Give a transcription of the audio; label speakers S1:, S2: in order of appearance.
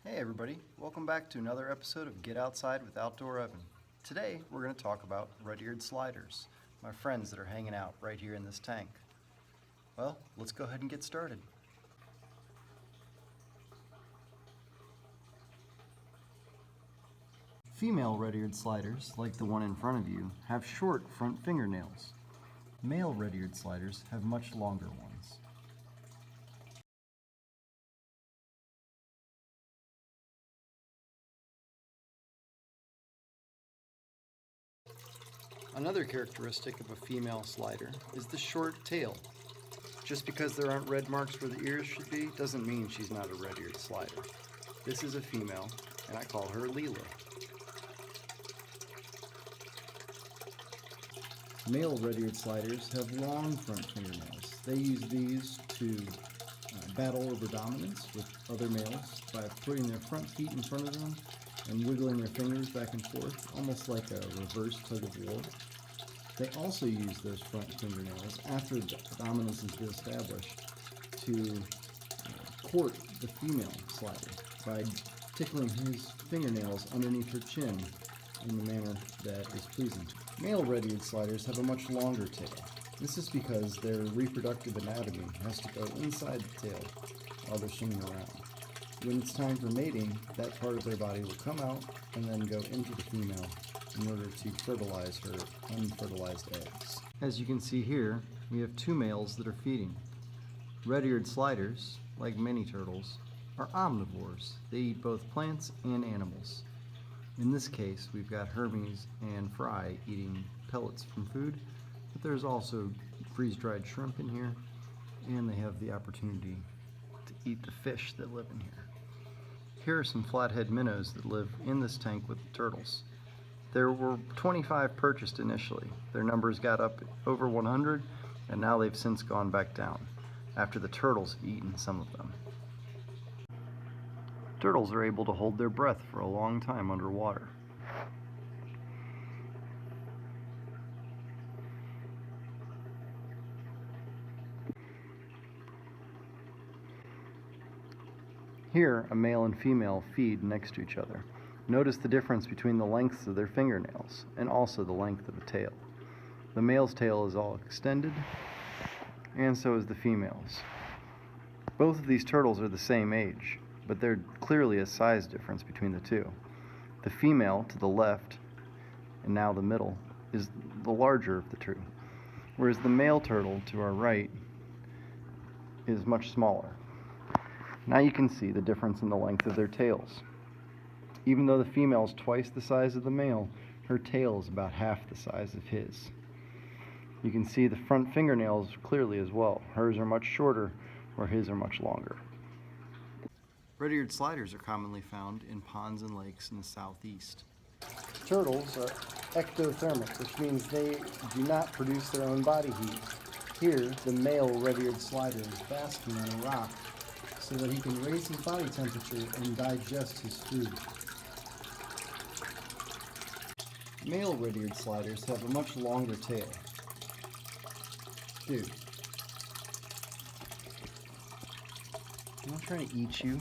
S1: Hey everybody, welcome back to another episode of Get Outside with Outdoor Evan. Today we're going to talk about red-eared sliders, my friends that are hanging out right here in this tank. Well, let's go ahead and get started. Female red-eared sliders, like the one in front of you, have short front fingernails. Male red-eared sliders have much longer ones. Another characteristic of a female slider is the short tail. Just because there aren't red marks where the ears should be doesn't mean she's not a red-eared slider. This is a female, and I call her Leela. Male red-eared sliders have long front fingernails. They use these to battle over dominance with other males by putting their front feet in front of them and wiggling their fingers back and forth, almost like a reverse tug of war. They also use those front fingernails after the dominance has been established to court the female slider by tickling his fingernails underneath her chin in the manner that is pleasing. Male red-eared sliders have a much longer tail. This is because their reproductive anatomy has to go inside the tail while they're swimming around. When it's time for mating, that part of their body will come out and then go into the female in order to fertilize her unfertilized eggs. As you can see here, we have two males that are feeding. Red-eared sliders, like many turtles, are omnivores. They eat both plants and animals. In this case, we've got Hermes and Fry eating pellets from food, but there's also freeze-dried shrimp in here, and they have the opportunity to eat the fish that live in here. Here are some flathead minnows that live in this tank with the turtles. There were 25 purchased initially. Their numbers got up over 100, and now they've since gone back down, after the turtles have eaten some of them. Turtles are able to hold their breath for a long time underwater. Here, a male and female feed next to each other. Notice the difference between the lengths of their fingernails and also the length of the tail. The male's tail is all extended, and so is the female's. Both of these turtles are the same age, but there's clearly a size difference between the two. The female to the left, and now the middle, is the larger of the two, whereas the male turtle to our right is much smaller. Now you can see the difference in the length of their tails. Even though the female is twice the size of the male, her tail is about half the size of his. You can see the front fingernails clearly as well. Hers are much shorter, where his are much longer. Red-eared sliders are commonly found in ponds and lakes in the southeast. Turtles are ectothermic, which means they do not produce their own body heat. Here, the male red-eared slider is basking on a rock so that he can raise his body temperature and digest his food. Male red-eared sliders have a much longer tail. Dude, I'm not trying to eat you.